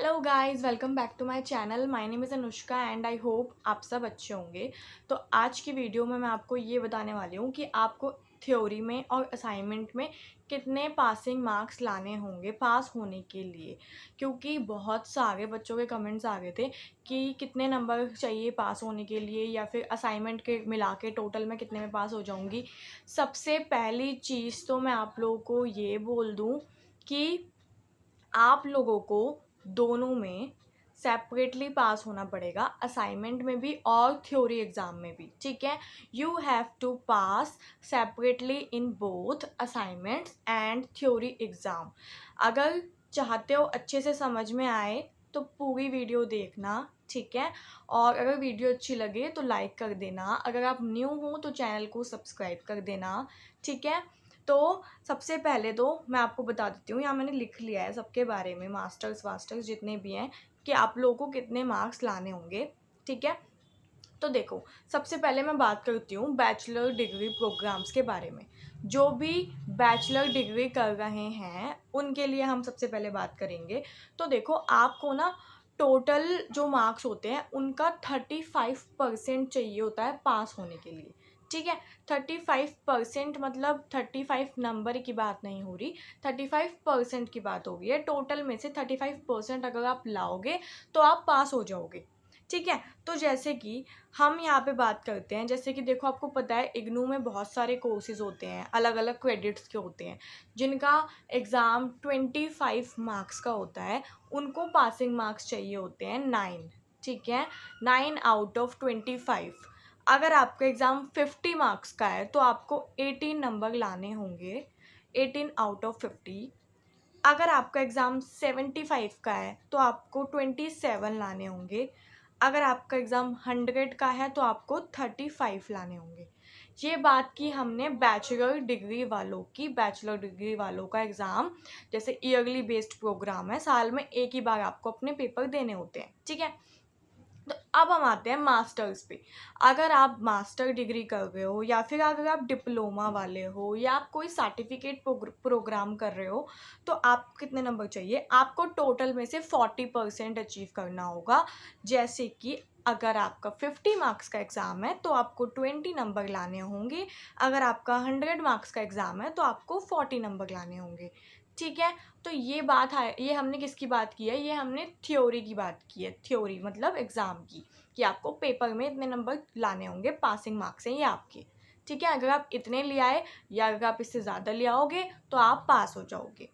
Hello guys, welcome back to my channel. My name is Anushka and I hope आप सब अच्छे होंगे। तो आज की वीडियो में मैं आपको ये बताने वाली हूँ कि आपको थ्योरी में और असाइनमेंट में कितने पासिंग मार्क्स लाने होंगे पास होने के लिए। क्योंकि बहुत सारे बच्चों के कमेंट्स आ गए थे कि कितने नंबर चाहिए पास होने के लिए, या फिर असाइनमेंट के मिला के टोटल में कितने में पास हो जाऊँगी। सबसे पहली चीज़ तो मैं आप लोगों को ये बोल दूँ कि आप लोगों को दोनों में सेपरेटली पास होना पड़ेगा, असाइनमेंट में भी और थ्योरी एग्ज़ाम में भी। ठीक है, you have to pass separately in both assignments and theory exam. अगर चाहते हो अच्छे से समझ में आए तो पूरी वीडियो देखना। ठीक है, और अगर वीडियो अच्छी लगे तो लाइक कर देना। अगर आप न्यू हो तो चैनल को सब्सक्राइब कर देना। ठीक है, तो सबसे पहले तो मैं आपको बता देती हूँ, यहाँ मैंने लिख लिया है सबके बारे में, मास्टर्स वास्टर्स जितने भी हैं, कि आप लोगों को कितने मार्क्स लाने होंगे। ठीक है, तो देखो, सबसे पहले मैं बात करती हूँ बैचलर डिग्री प्रोग्राम्स के बारे में। जो भी बैचलर डिग्री कर रहे हैं उनके लिए हम सबसे पहले बात करेंगे। तो देखो, आपको ना टोटल जो मार्क्स होते हैं उनका 35% चाहिए होता है पास होने के लिए। ठीक है, 35% मतलब 35 नंबर की बात नहीं हो रही, 35% की बात हो रही है। टोटल में से 35% अगर आप लाओगे तो आप पास हो जाओगे। ठीक है, तो जैसे कि हम यहाँ पे बात करते हैं, जैसे कि देखो, आपको पता है इग्नू में बहुत सारे कोर्सेज होते हैं, अलग अलग क्रेडिट्स के होते हैं, जिनका एग्ज़ाम 25 मार्क्स का होता है। उनको पासिंग मार्क्स चाहिए होते हैं 9। ठीक है, 9 आउट ऑफ 25। अगर आपका एग्ज़ाम 50 मार्क्स का है तो आपको 18 नंबर लाने होंगे, 18 आउट ऑफ 50। अगर आपका एग्ज़ाम 75 का है तो आपको 27 लाने होंगे। अगर आपका एग्ज़ाम 100 का है तो आपको 35 लाने होंगे। ये बात की हमने बैचलर डिग्री वालों की। बैचलर डिग्री वालों का एग्ज़ाम जैसे ईयरली बेस्ड प्रोग्राम है, साल में एक ही बार आपको अपने पेपर देने होते हैं। ठीक है, तो अब हम आते हैं मास्टर्स पे। अगर आप मास्टर डिग्री कर रहे हो, या फिर अगर आप डिप्लोमा वाले हो, या आप कोई सर्टिफिकेट प्रोग्राम कर रहे हो, तो आपको कितने नंबर चाहिए? आपको टोटल में से 40% अचीव करना होगा। जैसे कि अगर आपका 50 मार्क्स का एग्ज़ाम है तो आपको 20 नंबर लाने होंगे। अगर आपका 100 मार्क्स का एग्ज़ाम है तो आपको 40 नंबर लाने होंगे। ठीक है, तो ये बात है, ये हमने किसकी बात की है? ये हमने थ्योरी की बात की है। थ्योरी मतलब एग्ज़ाम की, कि आपको पेपर में इतने नंबर लाने होंगे, पासिंग मार्क्स हैं ये आपके। ठीक है, अगर आप इतने ले आए या अगर आप इससे ज़्यादा ले आओगे तो आप पास हो जाओगे।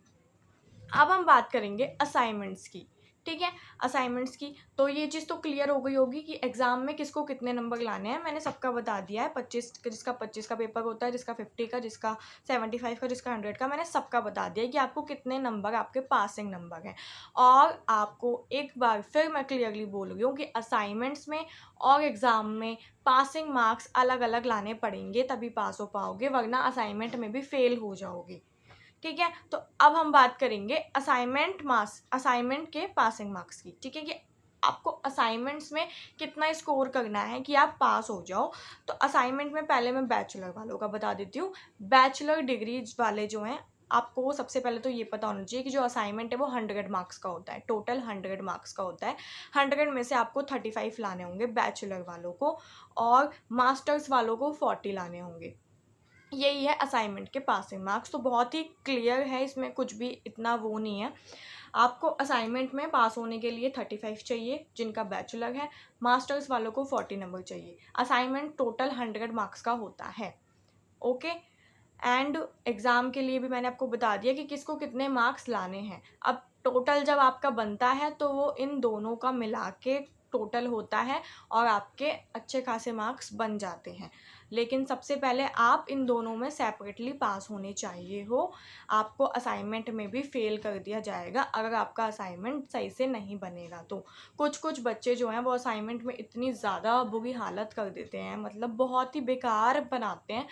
अब हम बात करेंगे असाइनमेंट्स की। ठीक है, असाइनमेंट्स की तो ये चीज़ तो क्लियर हो गई होगी कि एग्ज़ाम में किसको कितने नंबर लाने हैं। मैंने सबका बता दिया है, 25 जिसका 25 का पेपर होता है, जिसका 50 का, जिसका 75 का, जिसका 100 का, मैंने सबका बता दिया है कि आपको कितने नंबर आपके पासिंग नंबर हैं। और आपको एक बार फिर मैं क्लियरली बोल रही हूँ कि असाइनमेंट्स में और एग्ज़ाम में पासिंग मार्क्स अलग अलग लाने पड़ेंगे, तभी पास हो पाओगे, वरना असाइनमेंट में भी फेल हो जाओगे। ठीक है, तो अब हम बात करेंगे असाइनमेंट के पासिंग मार्क्स की। ठीक है, कि आपको असाइनमेंट्स में कितना स्कोर करना है कि आप पास हो जाओ। तो असाइनमेंट में पहले मैं बैचलर वालों का बता देती हूँ। बैचलर डिग्री वाले जो हैं, आपको सबसे पहले तो ये पता होना चाहिए कि जो असाइनमेंट है वो 100 मार्क्स का होता है, टोटल 100 मार्क्स का होता है। 100 में से आपको 35 लाने होंगे बैचलर वालों को, और मास्टर्स वालों को 40 लाने होंगे। यही है असाइनमेंट के पासिंग मार्क्स। तो बहुत ही क्लियर है, इसमें कुछ भी इतना वो नहीं है। आपको असाइनमेंट में पास होने के लिए 35 चाहिए जिनका बैचलर है, मास्टर्स वालों को 40 नंबर चाहिए। असाइनमेंट टोटल 100 मार्क्स का होता है। ओके, एंड एग्ज़ाम के लिए भी मैंने आपको बता दिया कि किसको कितने मार्क्स लाने हैं। अब टोटल जब आपका बनता है तो वो इन दोनों का मिला के टोटल होता है और आपके अच्छे खासे मार्क्स बन जाते हैं। लेकिन सबसे पहले आप इन दोनों में सेपरेटली पास होने चाहिए हो। आपको असाइनमेंट में भी फ़ेल कर दिया जाएगा अगर आपका असाइनमेंट सही से नहीं बनेगा तो। कुछ बच्चे जो हैं वो असाइनमेंट में इतनी ज़्यादा बुरी हालत कर देते हैं, मतलब बहुत ही बेकार बनाते हैं,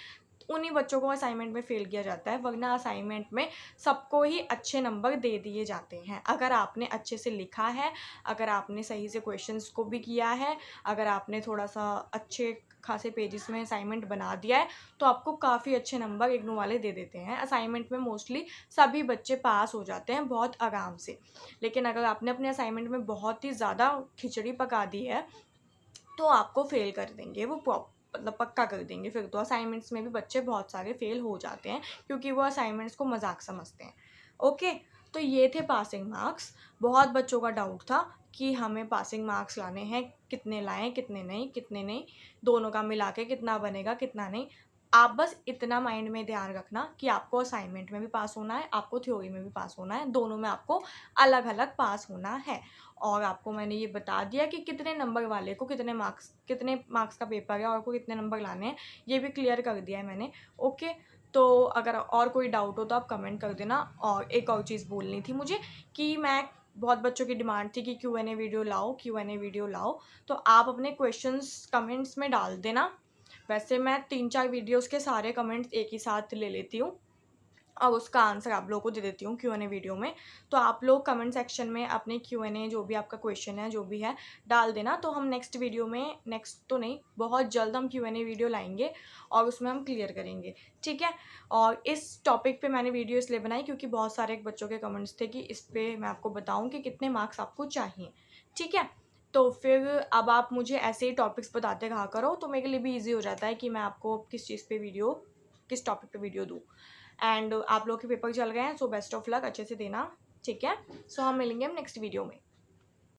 उन्हीं बच्चों को असाइनमेंट में फ़ेल किया जाता है। वरना असाइनमेंट में सबको ही अच्छे नंबर दे दिए जाते हैं, अगर आपने अच्छे से लिखा है, अगर आपने सही से क्वेश्चंस को भी किया है, अगर आपने थोड़ा सा अच्छे खासे पेजेस में असाइनमेंट बना दिया है तो आपको काफ़ी अच्छे नंबर इग्नू वाले दे देते हैं। असाइनमेंट में मोस्टली सभी बच्चे पास हो जाते हैं बहुत आराम से। लेकिन अगर आपने अपने असाइनमेंट में बहुत ही ज़्यादा खिचड़ी पका दी है तो आपको फेल कर देंगे वो, मतलब पक्का कर देंगे। फिर तो असाइनमेंट्स में भी बच्चे बहुत सारे फेल हो जाते हैं क्योंकि वो असाइनमेंट्स को मजाक समझते हैं। ओके, तो ये थे पासिंग मार्क्स। बहुत बच्चों का डाउट था कि हमें पासिंग मार्क्स लाने हैं, कितने लाएं कितने नहीं, कितने नहीं, दोनों का मिला के कितना बनेगा कितना नहीं। आप बस इतना माइंड में ध्यान रखना कि आपको असाइनमेंट में भी पास होना है, आपको थ्योरी में भी पास होना है, दोनों में आपको अलग अलग पास होना है। और आपको मैंने ये बता दिया कि कितने नंबर वाले को कितने मार्क्स का पेपर है और को कितने नंबर लाने हैं, ये भी क्लियर कर दिया है मैंने। ओके, तो अगर और कोई डाउट हो तो आप कमेंट कर देना। और एक और चीज़ बोलनी थी मुझे कि मैं बहुत बच्चों की डिमांड थी कि Q&A वीडियो लाओ, Q&A वीडियो लाओ, तो आप अपने क्वेश्चंस कमेंट्स में डाल देना। वैसे मैं 3-4 वीडियोस के सारे कमेंट्स एक ही साथ ले लेती हूँ और उसका आंसर आप लोगों को दे देती हूँ Q&A वीडियो में। तो आप लोग कमेंट सेक्शन में अपने Q&A जो भी आपका क्वेश्चन है जो भी है डाल देना, तो हम नेक्स्ट वीडियो में, नेक्स्ट तो नहीं, बहुत जल्द हम Q&A वीडियो लाएंगे और उसमें हम क्लियर करेंगे, ठीक है। और इस टॉपिक पे मैंने वीडियो इसलिए बनाई क्योंकि बहुत सारे बच्चों के कमेंट्स थे कि इस पर मैं आपको बताऊँ कि कितने मार्क्स आपको चाहिए, ठीक है। तो फिर अब आप मुझे ऐसे ही टॉपिक्स बताते रहा करो तो मेरे लिए भी ईजी हो जाता है कि मैं आपको किस टॉपिक पे वीडियो दूँ। एंड आप लोग के पेपर चल गए हैं, सो बेस्ट ऑफ लक, अच्छे से देना, ठीक है। सो हम मिलेंगे हम नेक्स्ट वीडियो में।